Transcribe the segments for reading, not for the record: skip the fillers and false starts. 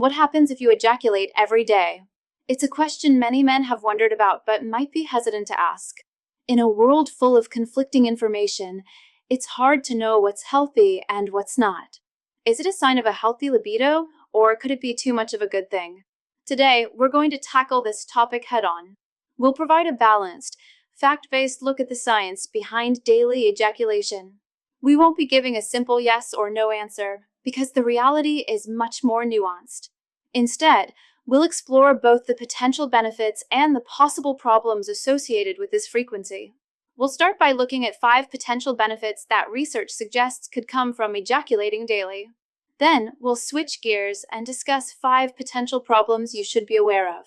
What happens if you ejaculate every day? It's a question many men have wondered about but might be hesitant to ask. In a world full of conflicting information, it's hard to know what's healthy and what's not. Is it a sign of a healthy libido, or could it be too much of a good thing? Today, we're going to tackle this topic head-on. We'll provide a balanced, fact-based look at the science behind daily ejaculation. We won't be giving a simple yes or no answer, because the reality is much more nuanced. Instead, we'll explore both the potential benefits and the possible problems associated with this frequency. We'll start by looking at 5 potential benefits that research suggests could come from ejaculating daily. Then, we'll switch gears and discuss 5 potential problems you should be aware of.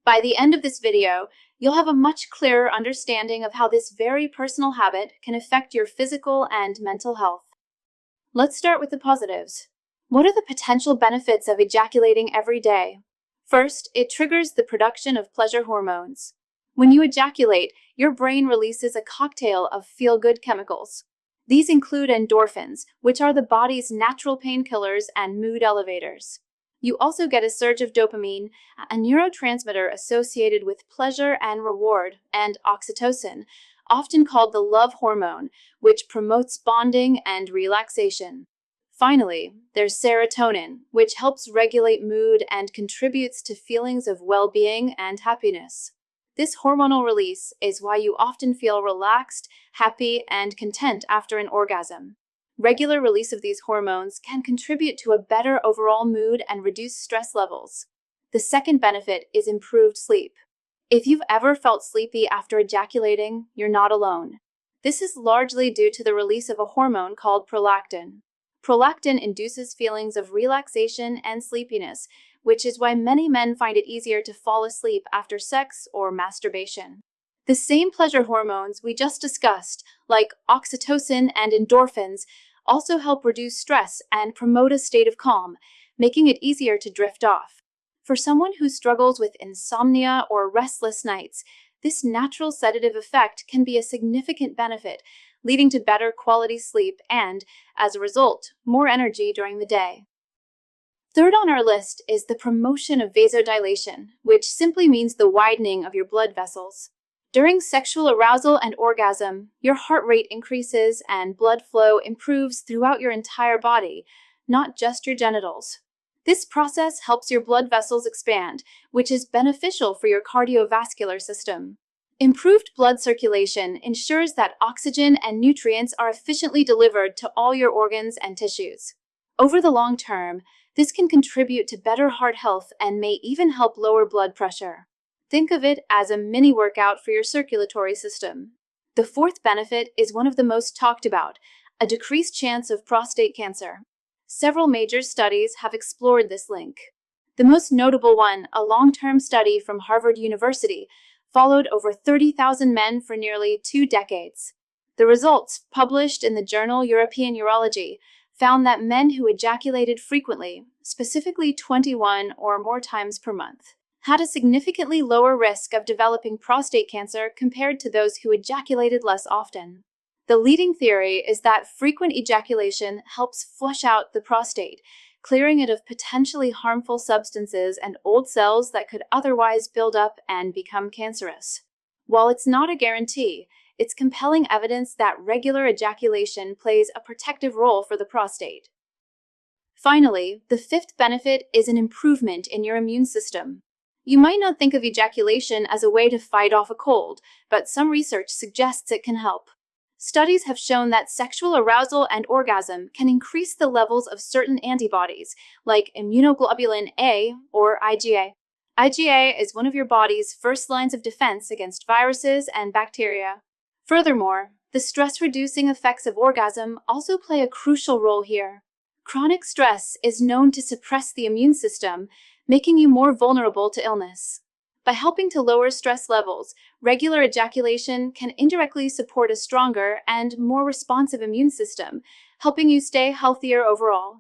By the end of this video, you'll have a much clearer understanding of how this very personal habit can affect your physical and mental health. Let's start with the positives. What are the potential benefits of ejaculating every day? First, it triggers the production of pleasure hormones. When you ejaculate, your brain releases a cocktail of feel-good chemicals. These include endorphins, which are the body's natural painkillers and mood elevators. You also get a surge of dopamine, a neurotransmitter associated with pleasure and reward, and oxytocin, often called the love hormone, which promotes bonding and relaxation. Finally, there's serotonin, which helps regulate mood and contributes to feelings of well-being and happiness. This hormonal release is why you often feel relaxed, happy, and content after an orgasm. Regular release of these hormones can contribute to a better overall mood and reduce stress levels. The second benefit is improved sleep. If you've ever felt sleepy after ejaculating, you're not alone. This is largely due to the release of a hormone called prolactin. Prolactin induces feelings of relaxation and sleepiness, which is why many men find it easier to fall asleep after sex or masturbation. The same pleasure hormones we just discussed, like oxytocin and endorphins, also help reduce stress and promote a state of calm, making it easier to drift off. For someone who struggles with insomnia or restless nights, this natural sedative effect can be a significant benefit, leading to better quality sleep and, as a result, more energy during the day. Third on our list is the promotion of vasodilation, which simply means the widening of your blood vessels. During sexual arousal and orgasm, your heart rate increases and blood flow improves throughout your entire body, not just your genitals. This process helps your blood vessels expand, which is beneficial for your cardiovascular system. Improved blood circulation ensures that oxygen and nutrients are efficiently delivered to all your organs and tissues. Over the long term, this can contribute to better heart health and may even help lower blood pressure. Think of it as a mini workout for your circulatory system. The fourth benefit is one of the most talked about, a decreased chance of prostate cancer. Several major studies have explored this link. The most notable one, a long-term study from Harvard University, followed over 30,000 men for nearly 2 decades. The results, published in the journal European Urology, found that men who ejaculated frequently, specifically 21 or more times per month, had a significantly lower risk of developing prostate cancer compared to those who ejaculated less often. The leading theory is that frequent ejaculation helps flush out the prostate, clearing it of potentially harmful substances and old cells that could otherwise build up and become cancerous. While it's not a guarantee, it's compelling evidence that regular ejaculation plays a protective role for the prostate. Finally, the fifth benefit is an improvement in your immune system. You might not think of ejaculation as a way to fight off a cold, but some research suggests it can help. Studies have shown that sexual arousal and orgasm can increase the levels of certain antibodies, like immunoglobulin A or IgA. IgA is one of your body's first lines of defense against viruses and bacteria. Furthermore, the stress-reducing effects of orgasm also play a crucial role here. Chronic stress is known to suppress the immune system, making you more vulnerable to illness. By helping to lower stress levels, regular ejaculation can indirectly support a stronger and more responsive immune system, helping you stay healthier overall.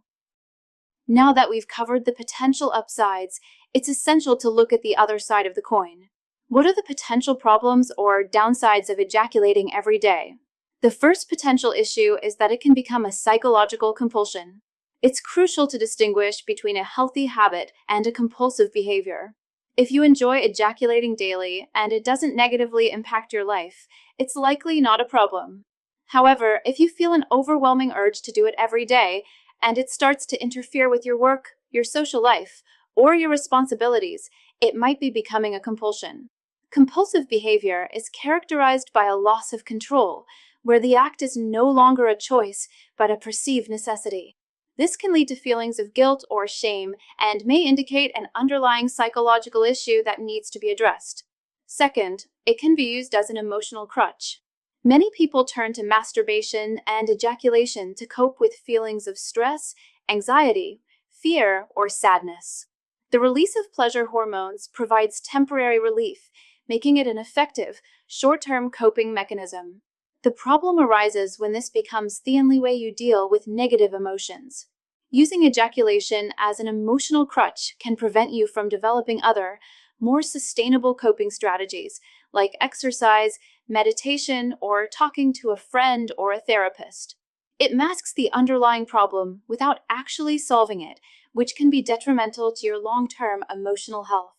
Now that we've covered the potential upsides, it's essential to look at the other side of the coin. What are the potential problems or downsides of ejaculating every day? The first potential issue is that it can become a psychological compulsion. It's crucial to distinguish between a healthy habit and a compulsive behavior. If you enjoy ejaculating daily and it doesn't negatively impact your life, it's likely not a problem. However, if you feel an overwhelming urge to do it every day and it starts to interfere with your work, your social life, or your responsibilities, it might be becoming a compulsion. Compulsive behavior is characterized by a loss of control, where the act is no longer a choice but a perceived necessity. This can lead to feelings of guilt or shame and may indicate an underlying psychological issue that needs to be addressed. Second, it can be used as an emotional crutch. Many people turn to masturbation and ejaculation to cope with feelings of stress, anxiety, fear, or sadness. The release of pleasure hormones provides temporary relief, making it an effective, short-term coping mechanism. The problem arises when this becomes the only way you deal with negative emotions. Using ejaculation as an emotional crutch can prevent you from developing other, more sustainable coping strategies like exercise, meditation, or talking to a friend or a therapist. It masks the underlying problem without actually solving it, which can be detrimental to your long-term emotional health.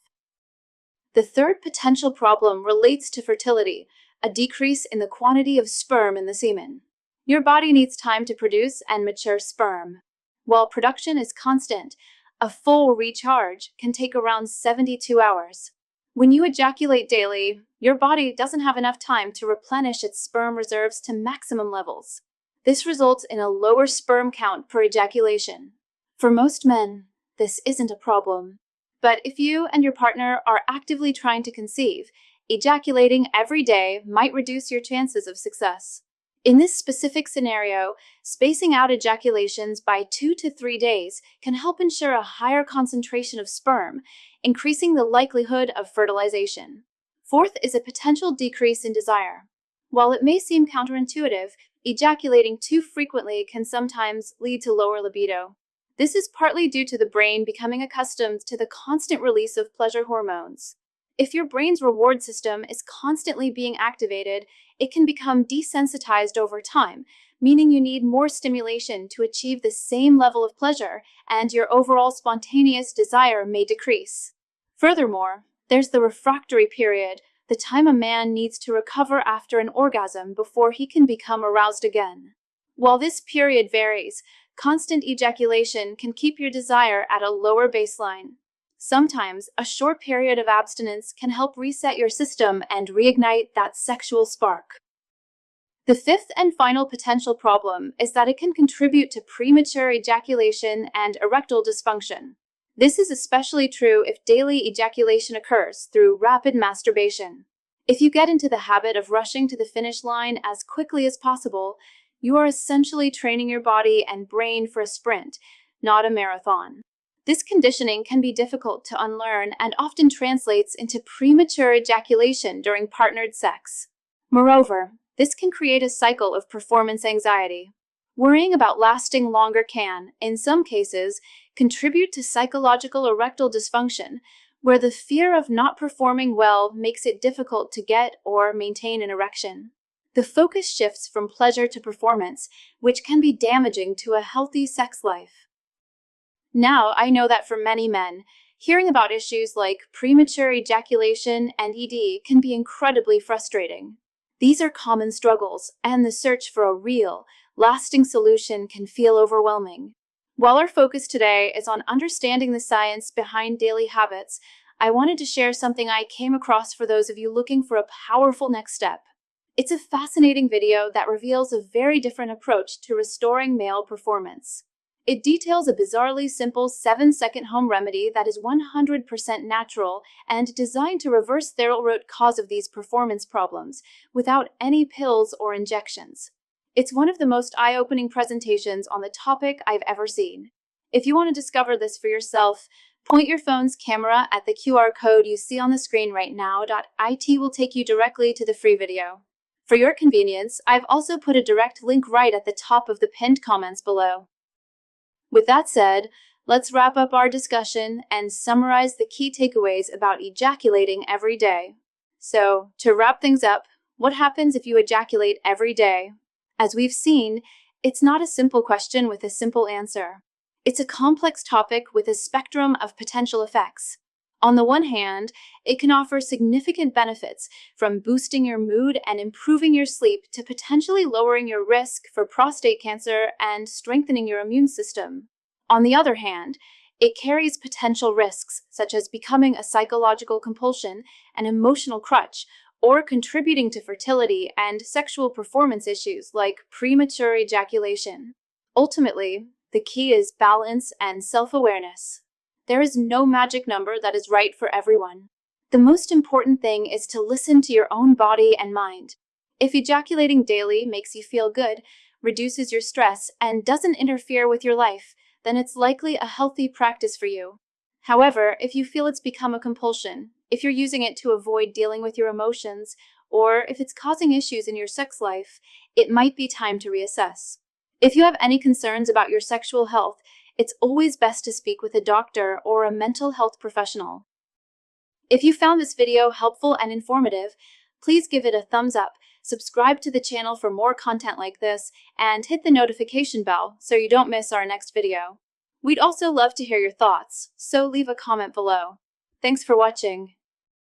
The third potential problem relates to fertility, a decrease in the quantity of sperm in the semen. Your body needs time to produce and mature sperm. While production is constant, a full recharge can take around 72 hours. When you ejaculate daily, your body doesn't have enough time to replenish its sperm reserves to maximum levels. This results in a lower sperm count per ejaculation. For most men, this isn't a problem. But if you and your partner are actively trying to conceive, ejaculating every day might reduce your chances of success. In this specific scenario, spacing out ejaculations by 2 to 3 days can help ensure a higher concentration of sperm, increasing the likelihood of fertilization. Fourth is a potential decrease in desire. While it may seem counterintuitive, ejaculating too frequently can sometimes lead to lower libido. This is partly due to the brain becoming accustomed to the constant release of pleasure hormones. If your brain's reward system is constantly being activated, it can become desensitized over time, meaning you need more stimulation to achieve the same level of pleasure, and your overall spontaneous desire may decrease. Furthermore, there's the refractory period, the time a man needs to recover after an orgasm before he can become aroused again. While this period varies, constant ejaculation can keep your desire at a lower baseline. Sometimes, a short period of abstinence can help reset your system and reignite that sexual spark. The fifth and final potential problem is that it can contribute to premature ejaculation and erectile dysfunction. This is especially true if daily ejaculation occurs through rapid masturbation. If you get into the habit of rushing to the finish line as quickly as possible, you are essentially training your body and brain for a sprint, not a marathon. This conditioning can be difficult to unlearn and often translates into premature ejaculation during partnered sex. Moreover, this can create a cycle of performance anxiety. Worrying about lasting longer can, in some cases, contribute to psychological erectile dysfunction, where the fear of not performing well makes it difficult to get or maintain an erection. The focus shifts from pleasure to performance, which can be damaging to a healthy sex life. Now, I know that for many men, hearing about issues like premature ejaculation and ED can be incredibly frustrating. These are common struggles, and the search for a real, lasting solution can feel overwhelming. While our focus today is on understanding the science behind daily habits, I wanted to share something I came across for those of you looking for a powerful next step. It's a fascinating video that reveals a very different approach to restoring male performance. It details a bizarrely simple 7-second home remedy that is 100% natural and designed to reverse the root cause of these performance problems without any pills or injections. It's one of the most eye-opening presentations on the topic I've ever seen. If you want to discover this for yourself, point your phone's camera at the QR code you see on the screen right now. It will take you directly to the free video. For your convenience, I've also put a direct link right at the top of the pinned comments below. With that said, let's wrap up our discussion and summarize the key takeaways about ejaculating every day. So, to wrap things up, what happens if you ejaculate every day? As we've seen, it's not a simple question with a simple answer. It's a complex topic with a spectrum of potential effects. On the one hand, it can offer significant benefits, from boosting your mood and improving your sleep to potentially lowering your risk for prostate cancer and strengthening your immune system. On the other hand, it carries potential risks, such as becoming a psychological compulsion, an emotional crutch, or contributing to fertility and sexual performance issues like premature ejaculation. Ultimately, the key is balance and self-awareness. There is no magic number that is right for everyone. The most important thing is to listen to your own body and mind. If ejaculating daily makes you feel good, reduces your stress, and doesn't interfere with your life, then it's likely a healthy practice for you. However, if you feel it's become a compulsion, if you're using it to avoid dealing with your emotions, or if it's causing issues in your sex life, it might be time to reassess. If you have any concerns about your sexual health, it's always best to speak with a doctor or a mental health professional. If you found this video helpful and informative, please give it a thumbs up, subscribe to the channel for more content like this, and hit the notification bell so you don't miss our next video. We'd also love to hear your thoughts, so leave a comment below. Thanks for watching.